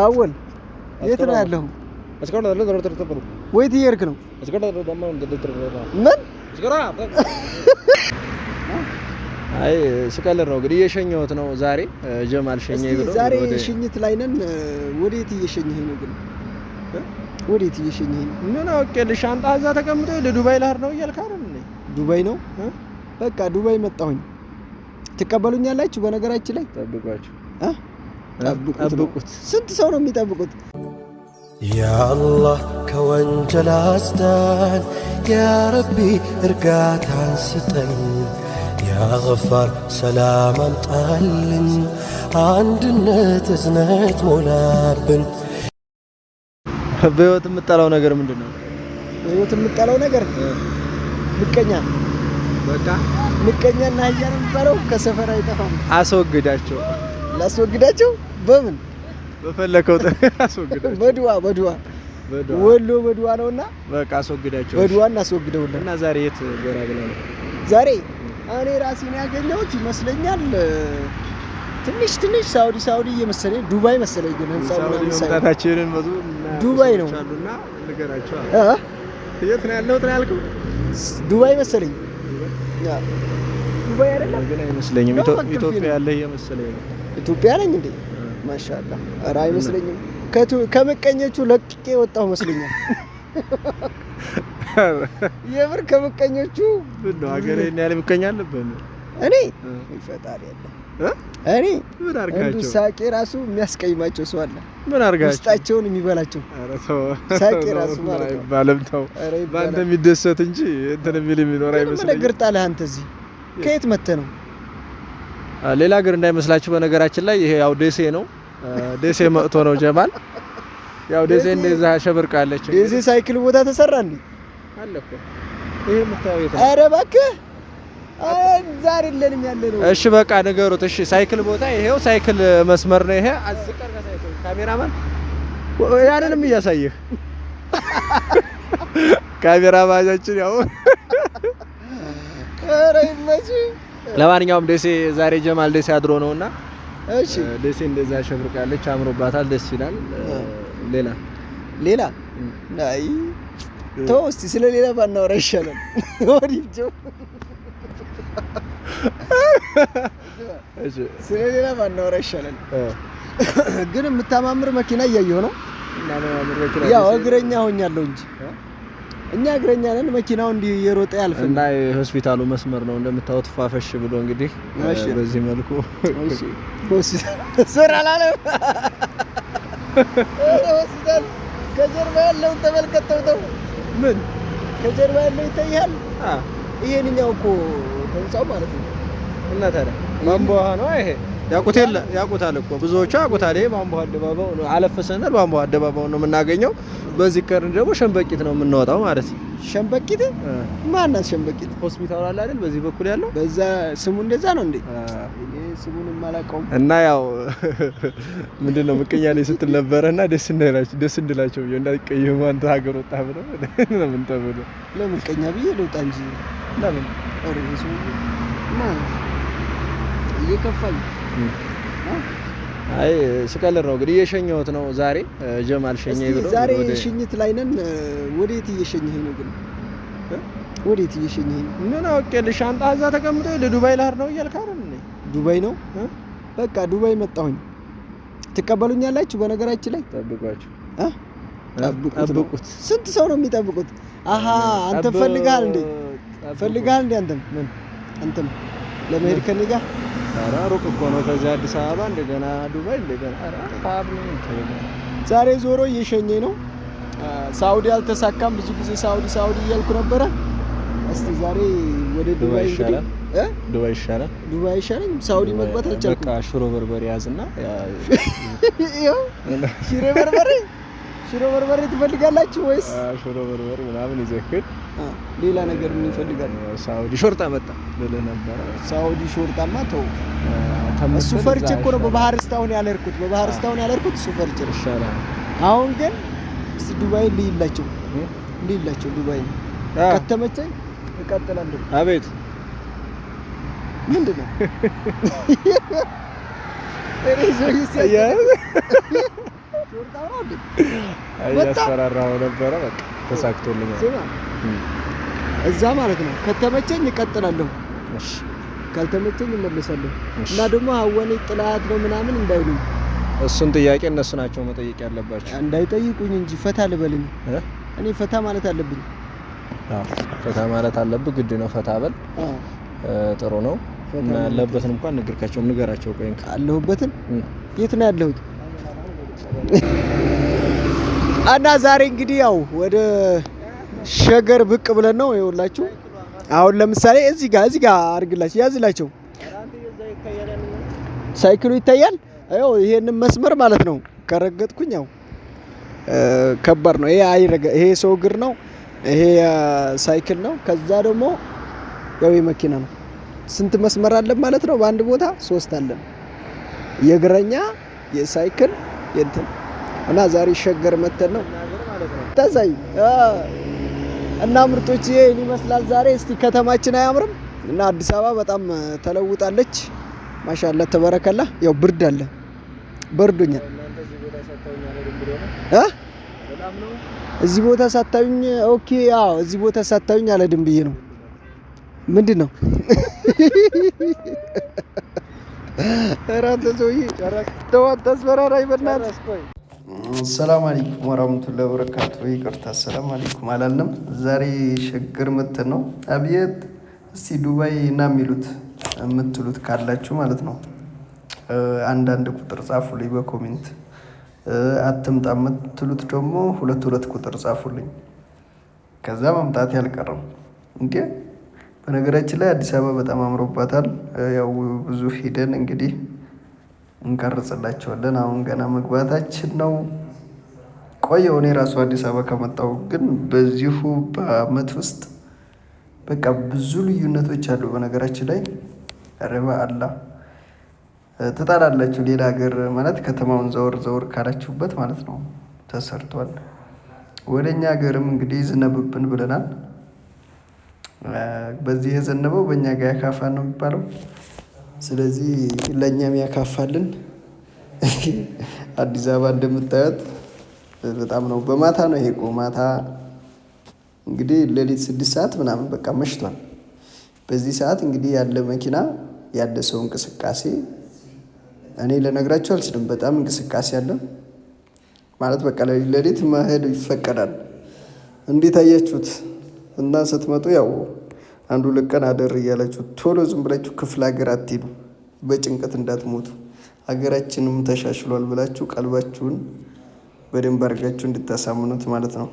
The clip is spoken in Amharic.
አወል የት ነው ያለው? እስካሁን ተረተረተሩ ወይት እየሄድክ ነው? እስካሁን ተረተረማ እንደተረተረ ምን እስካራ አይ ስቀልር ነው እንግዲህ እየሸኘሁት ነው ዛሬ ጀማል ሸኘኝ ብሎ ዛሬ ሽኝት ላይ ነን። ወዴት እየሸኘኸኝ ነው ግን? ወዴት እየሸኘኸኝ ነው? ምን አውቄልሽ? ሻንጣ እዛ ተቀምጦ ለዱባይ ላር ነው እያልክ አይደል እንዴ? ዱባይ ነው በቃ ዱባይ መጣሁኝ። ትቀበሉኛላችሁ? በነገራችን ላይ ጠብቋችሁ ጠብቁት። ስንት ሰው ነው የሚጠብቁት? ያ አላህ ከወንጀል አስዳን፣ ያ ረቢ እርጋታን ስጠን፣ ያ ገፋር ሰላም አምጣልን፣ አንድነት እዝነት ሞላብን። በህይወት የምጠላው ነገር ምንድነው? በህይወት የምጠላው ነገር ምቀኛ። በቃ ምቀኛና ሀያል የሚባለው ከሰፈር አይጠፋም። አስወግዳቸው። ላስወግዳቸው? በምን? በፈለከው አስወግዳቸው። በዱዓ ወሎ በዱዓ ነውና በቃ አስወግዳቸው። በዱዓ እናስወግደውና እና ዛሬ የት ጎራ ብለህ ነው? ዛሬ እኔ ራሴን ያገኘሁት ይመስለኛል ትንሽ ሳውዲ እየመሰለኝ ዱባይ መሰለኝ። ግን ህንጻው ምናምን ሳውዲታችንን መዙ ዱባይ ነው አሉና ንገራቸው። የት ነው ያለው? ያልከው ዱባይ መሰለኝ። ያ ዱባይ አይደለም ግን አይመስለኝም። ኢትዮጵያ ያለ እየመሰለኝ ነው። ኢትዮጵያ ነኝ እንዴ? ማሻአላ። ኧረ አይመስለኝም። ከመቀኘቹ ለቅቄ ወጣሁ መስለኛል። የምር ከመቀኘቹ ነው ሀገሬን ያለ ምቀኛ አለበት። እኔ ይፈጣሪ ያለ እኔ ምን አርጋቸው ሳቄ ራሱ የሚያስቀይማቸው ሰው አለ። ምን አርጋቸው ውስጣቸውን የሚበላቸው። ኧረ ተው ሳቄ ራሱ ማለት ነው ባለም ተው። ባንተ የሚደሰት እንጂ እንትን የሚኖር አይመስልም። ምን ነገር ጣለህ አንተ? እዚህ ከየት መተህ ነው? ሌላ ሀገር እንዳይመስላችሁ። በነገራችን ላይ ይሄ ያው ደሴ ነው። ደሴ መጥቶ ነው ጀማል። ያው ደሴ እንደዛ ሸበርቃለች። ደሴ ሳይክል ቦታ ተሰራ እንዴ? አለ እኮ ይሄ የምታየው የት ነው? ኧረ እባክህ ዛሬ የለንም ያለ ነው። እሺ በቃ ንገሩት። እሺ ሳይክል ቦታ ይሄው ሳይክል መስመር ነው ይሄ። አዝቀር ከሳይክል ካሜራማን ያንንም እያሳየህ ካሜራ ባጃችን ያው ኧረ ይመች። ለማንኛውም ደሴ ዛሬ ጀማል ደሴ አድሮ ነውና እሺ ደሴ እንደዛ ሸብርቃለች፣ አምሮባታል፣ ደስ ይላል። ሌላ አይ ተው እስቲ ስለ ሌላ ባናወራ ይሻላል። ወዲጆ እሺ ስለ ሌላ ባናወራ ይሻላል። ግን የምታማምር መኪና እያየሁ ነው። ያው እግረኛ ሆኛለሁ እንጂ እኛ እግረኛ ነን። መኪናው እንዲህ እየሮጠ ያልፍ እና የሆስፒታሉ መስመር ነው እንደምታወት ፋፈሽ ብሎ እንግዲህ በዚህ መልኩ እሺ ሆስፒታል አላለ። ሆስፒታል ከጀርባ ያለው ተመልከተው። ምን ከጀርባ ያለው ይታያል? ይሄንኛው እኮ ህንጻው ማለት ነው። እና ታዲያ ቧንቧ ነው ይሄ። ያውቁታል እኮ ብዙዎቹ ያውቁታል። ይሄ ቧንቧ አደባባው ነው። አለፈ ስንል ቧንቧ አደባባው ነው የምናገኘው። በዚህ ቀርን ደግሞ ሸንበቂት ነው የምንወጣው ማለት ነው። ሸንበቂት ማናት? ሸንበቂት ሆስፒታሉ አለ አይደል? በዚህ በኩል ያለው በዛ ስሙ እንደዛ ነው እንዴ? እኔ ስሙንም አላውቀውም። እና ያው ምንድነው ምቀኛ ላይ ስትል ነበርና ደስ እንድላቸው እንዳይቀየሙ አንተ ሀገር ወጣ ብለው ለምን ተብሎ ለምቀኛ ብዬ ልውጣ እንጂ ለምን አሪሱ እየከፋኝ አይ ስቀልር ነው እንግዲህ እየሸኘሁት ነው ዛሬ ጀማል ሸኘኝ ብሎ ዛሬ ሽኝት ላይ ነን። ወዴት እየሸኘኸኝ ነው ግን? ወዴት እየሸኘኸኝ ነው? ምን አውቄልሽ? ሻንጣ እዛ ተቀምጦ ለዱባይ ላር ነው እያልክ አይደል እንዴ? ዱባይ ነው በቃ ዱባይ መጣሁኝ። ትቀበሉኛላችሁ? በነገራችን ላይ ጠብቋችሁ ጠብቁት። ስንት ሰው ነው የሚጠብቁት? አሃ አንተ ፈልጋል እንዴ? አንተም ለመሄድ ከኔ ጋር? ኧረ ሩቅ እኮ ነው ከዚህ አዲስ አበባ እንደገና ዱባይ እንደገና ዛሬ ዞሮ እየሸኘኝ ነው። ሳውዲ አልተሳካም። ብዙ ጊዜ ሳውዲ እያልኩ ነበረ። እስቲ ዛሬ ወደ ዱባይ ይሻላል። ዱባይ ይሻላል። ዱባይ ይሻላል። ሳውዲ መግባት አልቻልኩም። በቃ ሽሮ በርበሬ ያዝና ሽሮ በርበሬ ትፈልጋላችሁ ወይስ? ሽሮ በርበሬ ምናምን ይዘክል። ሌላ ነገር ምን ይፈልጋል? ሳውዲ ሾርጣ መጣ ብለህ ነበር። ሳውዲ ሾርጣማ ተው። እሱ ፈርቼ እኮ ነው በባህር እስካሁን ያለርኩት እሱ ፈርቼ ይሻላል። አሁን ግን እስቲ ዱባይ ልይላቸው ዱባይ ከተመቸኝ እቀጥላለሁ። አቤት ምንድነው? በጣም ነው እንዴ እያስፈራራው ነበረ። በቃ ተሳክቶልኛል። እዛ ማለት ነው ከተመቸኝ እቀጥላለሁ። እሺ ካልተመቸኝ እመለሳለሁ። እና ደግሞ ሀወኔ ጥላት ነው ምናምን እንዳይሉኝ እሱን ጥያቄ እነሱ ናቸው መጠየቅ ያለባቸው። እንዳይጠይቁኝ እንጂ ፈታ ልበልኝ። እኔ ፈታ ማለት አለብኝ። አዎ ፈታ ማለት አለብህ፣ ግድ ነው። ፈታ በል። ጥሩ ነው። እና ያለበትን እንኳን ንገራቸው። ቆይ አለሁበትን የት ነው ያለሁት? እና ዛሬ እንግዲህ ያው ወደ ሸገር ብቅ ብለን ነው ይኸውላችሁ። አሁን ለምሳሌ እዚህ ጋር አድርግላችሁ ያዝላቸው። ሳይክሉ ይታያል። አዎ ይሄንን መስመር ማለት ነው ከረገጥኩኝ ያው ከባድ ነው። ይሄ ሰው እግር ነው፣ ይሄ ሳይክል ነው። ከዛ ደግሞ ያው የመኪና ነው። ስንት መስመር አለ ማለት ነው? በአንድ ቦታ 3 አለ። የእግረኛ፣ የሳይክል፣ የእንትን እና ዛሬ ሸገር መተን ነው ታሳይ እና ምርጦች ይሄን ይመስላል ዛሬ። እስቲ ከተማችን አያምርም? እና አዲስ አበባ በጣም ተለውጣለች። ማሻአላ ተበረከላ። ያው ብርድ አለ፣ በርዶኛል። እዚህ ቦታ ሳታዩኝ ኦኬ። አዎ እዚህ ቦታ ሳታዩኝ አልሄድም ብዬ ነው። ምንድነው? አራንተ ሰውዬ ተዋት፣ ተስፈራራይ በእናትህ። ሰላም አለይኩም ወራህመቱላሂ ወበረካቱ። ይቅርታ ሰላም አለይኩም አላለም። ዛሬ ሸገር መተን ነው። አብየት እስቲ ዱባይ እና የምትሉት ካላችሁ ማለት ነው አንዳንድ ቁጥር ጻፉልኝ በኮሜንት። አትምጣ የምትሉት ደግሞ 2 ቁጥር ጻፉልኝ። ከዛ መምጣት ያልቀረው እንዴ። በነገራችን ላይ አዲስ አበባ በጣም አምሮባታል። ያው ብዙ ሄደን እንግዲህ እንቀርጽላቸዋለን። አሁን ገና መግባታችን ነው። ቆየው እኔ ራሱ አዲስ አበባ ከመጣሁ ግን በዚሁ በአመት ውስጥ በቃ ብዙ ልዩነቶች አሉ። በነገራችን ላይ ረባ አላ ትጣላላችሁ። ሌላ ሀገር ማለት ከተማውን ዘወር ካላችሁበት ማለት ነው ተሰርቷል። ወደኛ ሀገርም እንግዲህ ዝነብብን ብለናል። በዚህ የዘነበው በእኛ ጋር ያካፋን ነው የሚባለው። ስለዚህ ለእኛም ያካፋልን። አዲስ አበባ እንደምታዩት በጣም ነው። በማታ ነው ይሄ ማታ እንግዲህ ሌሊት 6 ሰዓት ምናምን በቃ መሽቷል። በዚህ ሰዓት እንግዲህ ያለ መኪና ያለ ሰው እንቅስቃሴ እኔ ልነግራችሁ አልችልም። በጣም እንቅስቃሴ አለ ማለት በቃ ሌሊት መሄድ ይፈቀዳል። እንዴት አያችሁት? እና ስትመጡ ያው 1-2 ቀን አደር እያላችሁ ቶሎ ዝም ብላችሁ ክፍለ ሀገር አትሄዱ። በጭንቀት እንዳትሞቱ። ሀገራችንም ተሻሽሏል ብላችሁ ቀልባችሁን በደንብ አድርጋችሁ እንድታሳምኑት ማለት ነው።